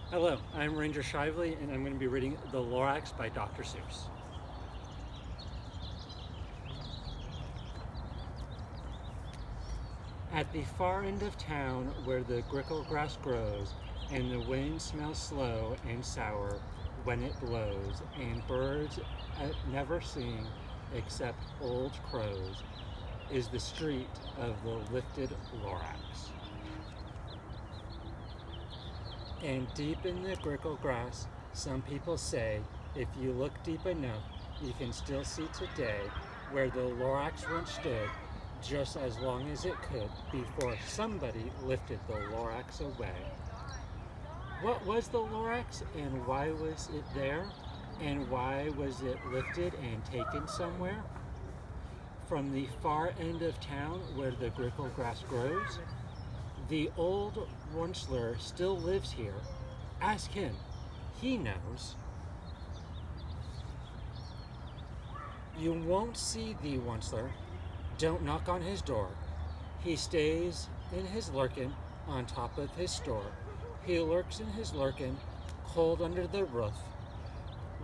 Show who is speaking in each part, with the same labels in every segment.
Speaker 1: Hello, I'm Ranger Shively, and I'm going to be reading The Lorax by Dr. Seuss. At the far end of town, where the grickle grass grows, and the wind smells slow and sour when it blows, and birds never sing except old crows, is the street of the lifted Lorax. And deep in the grickle grass, some people say, if you look deep enough, you can still see today where the Lorax once stood, just as long as it could before somebody lifted the Lorax away. What was the Lorax, and why was it there? And why was it lifted and taken somewhere? From the far end of town where the grickle grass grows? The old Wunschler still lives here. Ask him. He knows. You won't see the Wunschler. Don't knock on his door. He stays in his lurkin on top of his store. He lurks in his lurkin, cold under the roof,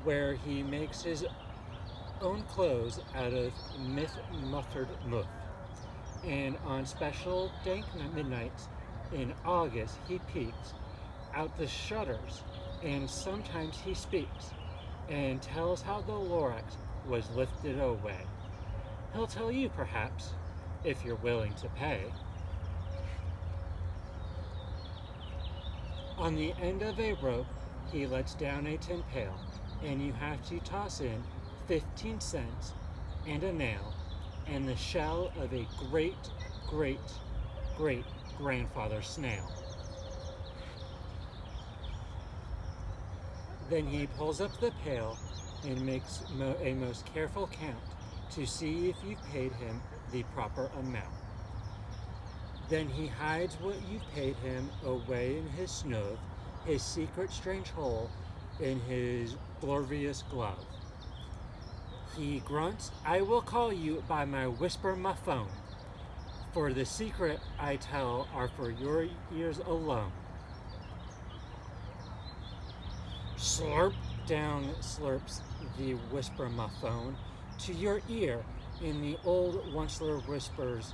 Speaker 1: where he makes his own clothes out of muffled muff. And on special dank midnights in August, he peeks out the shutters, and sometimes he speaks and tells how the Lorax was lifted away. He'll tell you, perhaps, if you're willing to pay. On the end of a rope, he lets down a tin pail, and you have to toss in 15 cents and a nail and the shell of a great, great, great grandfather snail. Then he pulls up the pail and makes a most careful count to see if you've paid him the proper amount. Then he hides what you've paid him away in his snove, his secret strange hole in his glorious glove. He grunts, I will call you by my whisper my phone, for the secret I tell are for your ears alone. Slurp down slurps the whisper my phone to your ear, and the old Wunschler whispers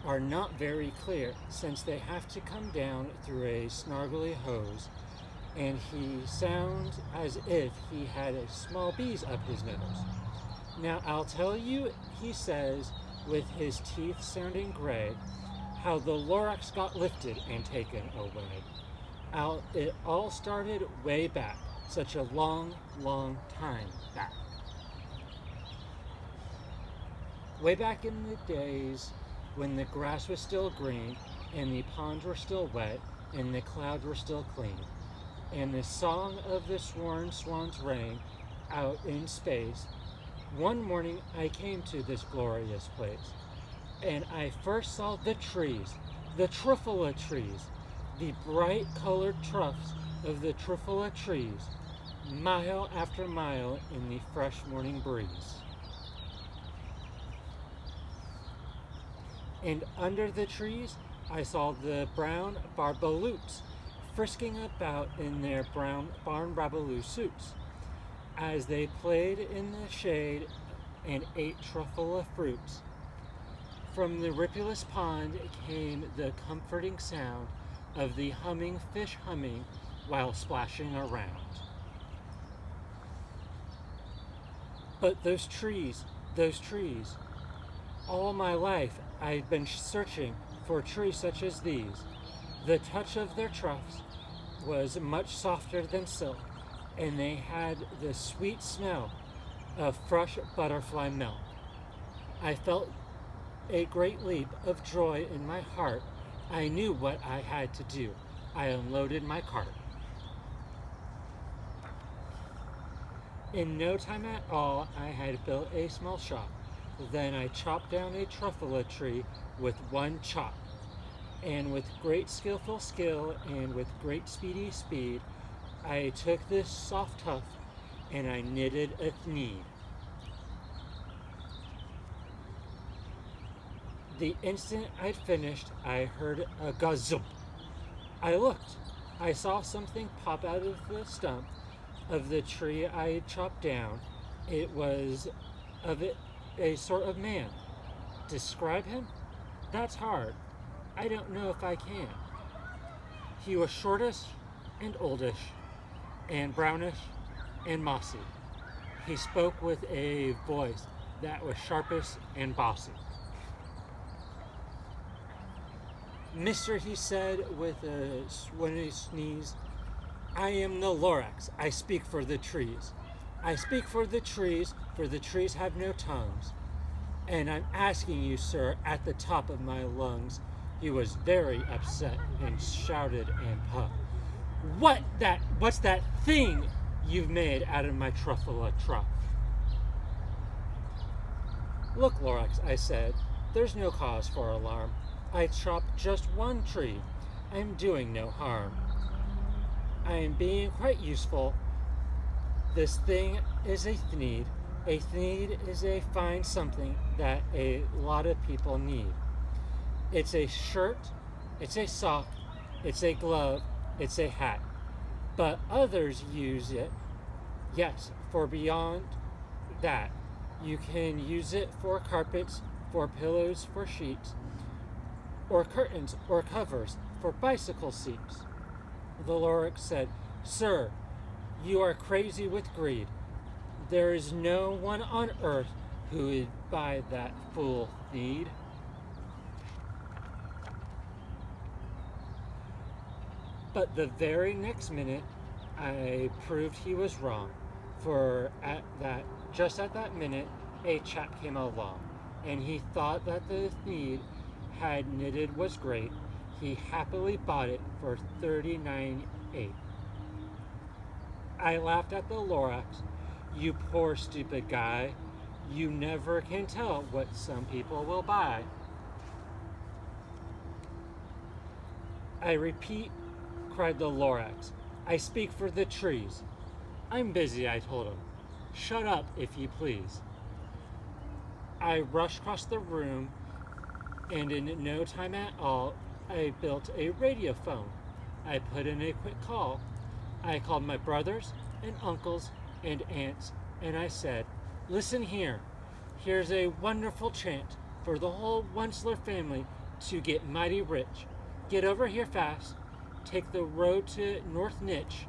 Speaker 1: are not very clear, since they have to come down through a snargly hose, and he sounds as if he had a small bees up his nose. Now I'll tell you, he says, with his teeth sounding gray, how the Lorax got lifted and taken away. It all started way back, such a long, long time back. Way back in the days when the grass was still green, and the ponds were still wet, and the clouds were still clean, and the song of the swan's rang out in space, one morning I came to this glorious place, and I first saw the trees, the truffula trees, the bright colored troughs of the truffula trees, mile after mile in the fresh morning breeze. And under the trees, I saw the brown barbaloots frisking about in their brown barn rabaloo suits, as they played in the shade and ate truffula fruits. From the ripulous pond came the comforting sound of the humming fish humming while splashing around. But those trees, all my life I've been searching for trees such as these. The touch of their troughs was much softer than silk, and they had the sweet smell of fresh butterfly milk. I felt a great leap of joy in my heart. I knew what I had to do. I unloaded my cart. In no time at all, I had built a small shop. Then I chopped down a truffula tree with one chop, and with great skillful skill and with great speedy speed, I took this soft tuft and I knitted a need. The instant I'd finished, I heard a gazump. I looked. I saw something pop out of the stump of the tree I had chopped down. It was a sort of man. Describe him? That's hard. I don't know if I can. He was shortish and oldish and brownish and mossy. He spoke with a voice that was sharpish and bossy. Mister, he said with a sneeze, I am the Lorax. I speak for the trees. I speak for the trees, for the trees have no tongues. And I'm asking you, sir, at the top of my lungs. He was very upset and shouted and puffed. What's that thing you've made out of my truffula truck? Look, Lorax, I said, there's no cause for alarm. I chopped just one tree. I'm doing no harm. I am being quite useful. This thing is a thneed. A thneed is a fine something that a lot of people need. It's a shirt, it's a sock, it's a glove, it's a hat. But others use it, yes, for beyond that. You can use it for carpets, for pillows, for sheets, or curtains, or covers, for bicycle seats. The Lorax said, Sir, you are crazy with greed. There is no one on earth who would buy that fool thneed. But the very next minute, I proved he was wrong, for just at that minute, a chap came along, and he thought that the thneed had knitted was great. He happily bought it for $39.8. I laughed at the Lorax. You poor stupid guy. You never can tell what some people will buy. I repeat, cried the Lorax, I speak for the trees. I'm busy, I told him. Shut up, if you please. I rushed across the room, and in no time at all, I built a radio phone. I put in a quick call. I called my brothers and uncles and aunts, and I said, listen here. Here's a wonderful chant for the whole Onceler family to get mighty rich. Get over here fast. Take the road to North Nitch.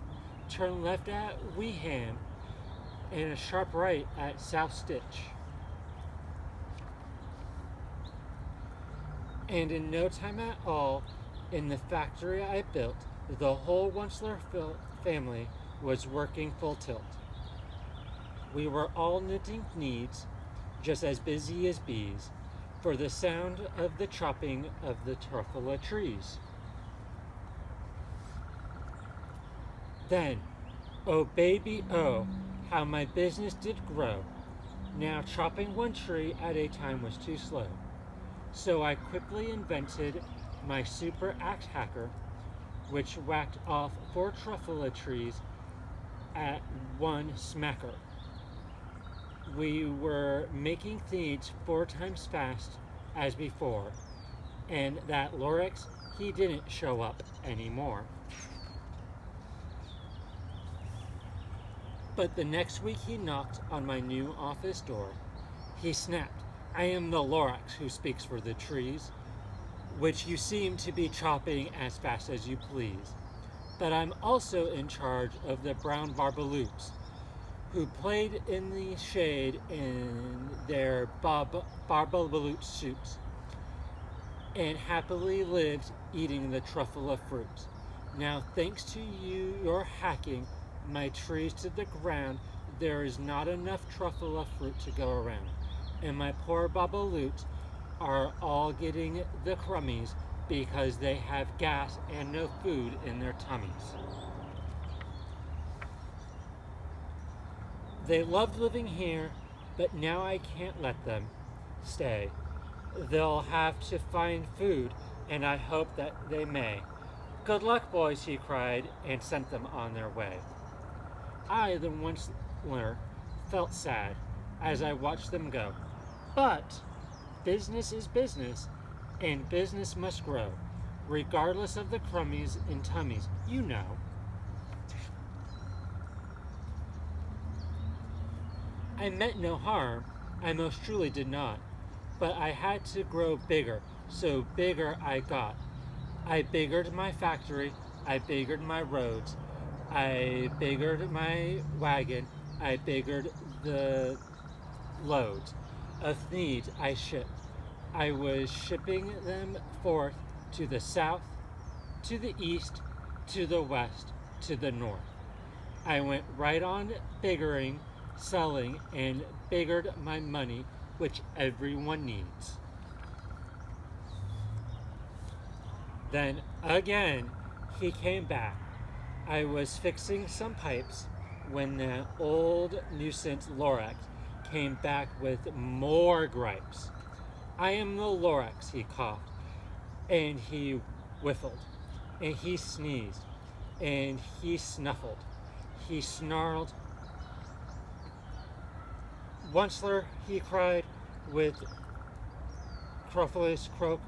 Speaker 1: Turn left at Weeham, and a sharp right at South Stitch. And in no time at all, in the factory I built, the whole Onceler family was working full tilt. We were all knitting needs, just as busy as bees, for the sound of the chopping of the truffula trees. Then, oh baby, oh, how my business did grow. Now chopping one tree at a time was too slow. So I quickly invented my super axe hacker, which whacked off 4 truffula trees at one smacker. We were making thneeds 4 times fast as before, and that Lorax, he didn't show up anymore. But the next week he knocked on my new office door. He snapped, I am the Lorax who speaks for the trees, which you seem to be chopping as fast as you please. But I'm also in charge of the brown barbaloots, who played in the shade in their barbaloot suits, and happily lived eating the truffula fruit. Now, thanks to you, your hacking my trees to the ground, there is not enough truffula fruit to go around, and my poor babaloots are all getting the crummies because they have gas and no food in their tummies. They loved living here, but now I can't let them stay. They'll have to find food, and I hope that they may. Good luck, boys, he cried, and sent them on their way. I, the Onceler, felt sad as I watched them go. But business is business, and business must grow. regardless of the crummies and tummies, you know. I meant no harm, I most truly did not, but I had to grow bigger, so bigger I got. I biggered my factory, I biggered my roads, I biggered my wagon, I biggered the loads of needs I shipped. I was shipping them forth to the south, to the east, to the west, to the north. I went right on biggering, selling, and biggered my money, which everyone needs. Then again, he came back. I was fixing some pipes when the old nuisance Lorax came back with more gripes. I am the Lorax, he coughed, and he whiffled, and he sneezed, and he snuffled, he snarled. Onceler, he cried with croakless croak,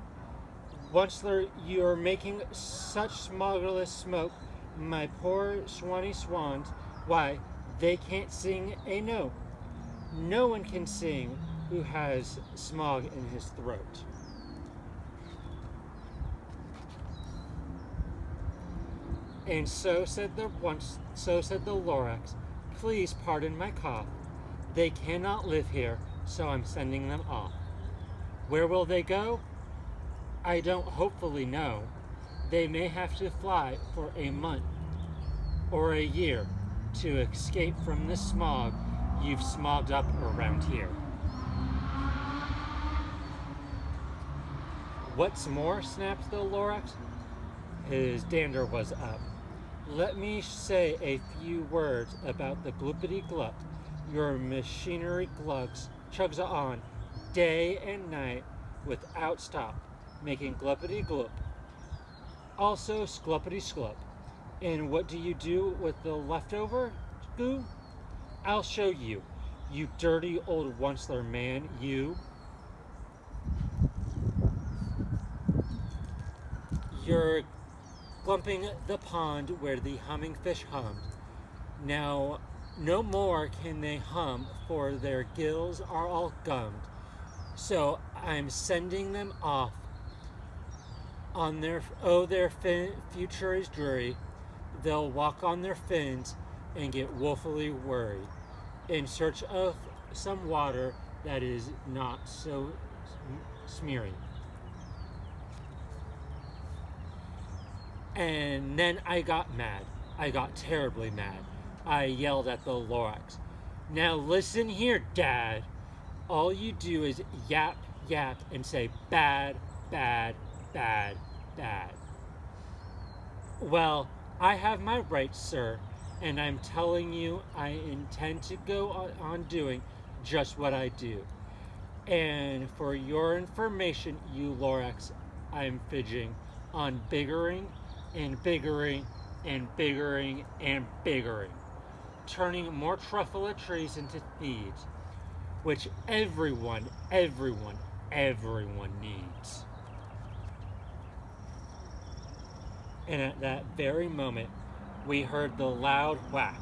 Speaker 1: Onceler, you are making such smoggerless smoke, my poor swanny swans, why, they can't sing a note. No one can sing who has smog in his throat. And so said the Lorax, please pardon my cough. They cannot live here, so I'm sending them off. Where will they go? I don't hopefully know. They may have to fly for a month or a year to escape from the smog you've smogged up around here. What's more, snapped the Lorax. His dander was up. Let me say a few words about the gloopity-glup. Your machinery chugs on day and night without stop, making gluppity-gloop. Also skluppity-sklup. And what do you do with the leftover goo? I'll show you, you dirty old Onceler man, you. You're glumping the pond where the humming fish hummed. Now, no more can they hum, for their gills are all gummed. So I'm sending them off on their future is dreary. They'll walk on their fins and get woefully worried in search of some water that is not so smeary. And then I got mad. I got terribly mad. I yelled at the Lorax. Now listen here, Dad. All you do is yap, yap, and say bad, bad, bad, bad. Well, I have my rights, sir, and I'm telling you I intend to go on doing just what I do. And for your information, you Lorax, I'm fidgeting on biggering and biggering and biggering and biggering, turning more truffula trees into thieves, which everyone needs. And at that very moment, we heard the loud whack.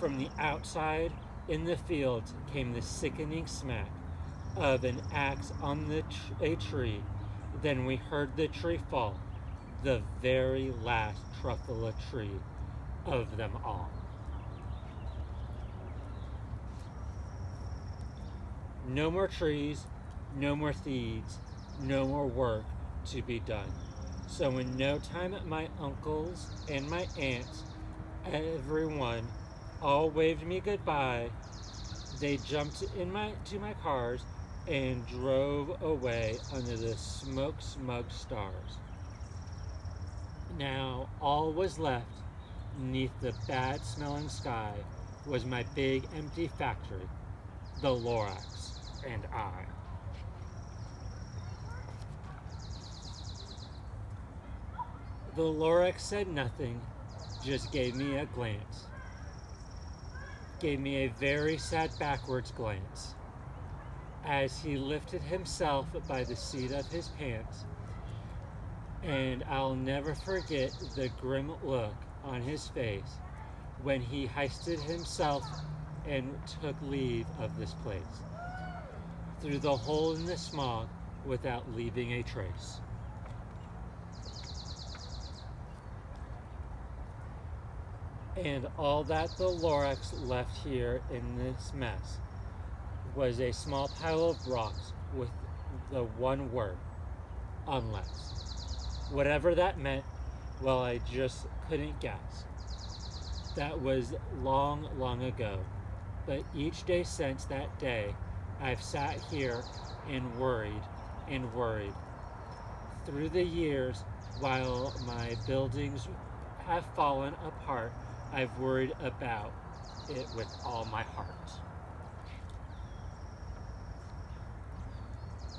Speaker 1: From the outside in the fields came the sickening smack of an axe on a tree. Then we heard the tree fall, the very last truffula tree of them all. No more trees, no more thieves, no more work to be done. So in no time, my uncles and my aunts, everyone, all waved me goodbye. They jumped to my cars and drove away under the smoke-smug stars. Now all was left, neath the bad-smelling sky, was my big empty factory, the Lorax and I. The Lorax said nothing, just gave me a glance. Gave me a very sad backwards glance. As he lifted himself by the seat of his pants, And I'll never forget the grim look on his face when he hoisted himself and took leave of this place through the hole in the smog without leaving a trace. And all that the Lorax left here in this mess was a small pile of rocks with the one word, unless. Whatever that meant, well, I just couldn't guess. That was long, long ago. But each day since that day, I've sat here and worried and worried. Through the years, while my buildings have fallen apart, I've worried about it with all my heart.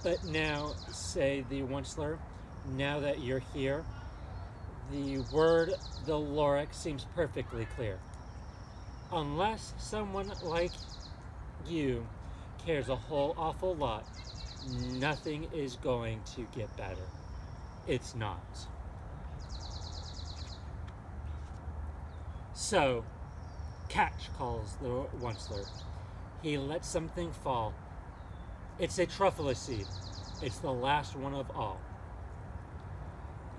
Speaker 1: But now, say the Onceler, now that you're here, the word the Lorax seems perfectly clear. Unless someone like you cares a whole awful lot, nothing is going to get better. It's not. So, catch, calls the Onceler. He lets something fall. It's a truffula seed. It's the last one of all.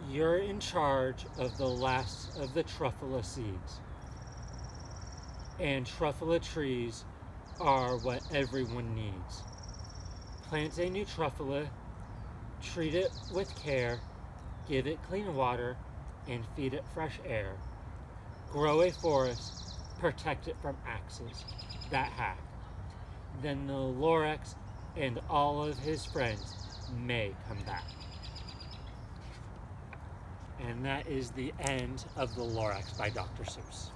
Speaker 1: You're in charge of the last of the truffula seeds. And truffula trees are what everyone needs. Plant a new truffula, treat it with care, give it clean water, and feed it fresh air. Grow a forest, protect it from axes that hack. Then the Lorax and all of his friends may come back. And that is the end of the Lorax by Dr. Seuss.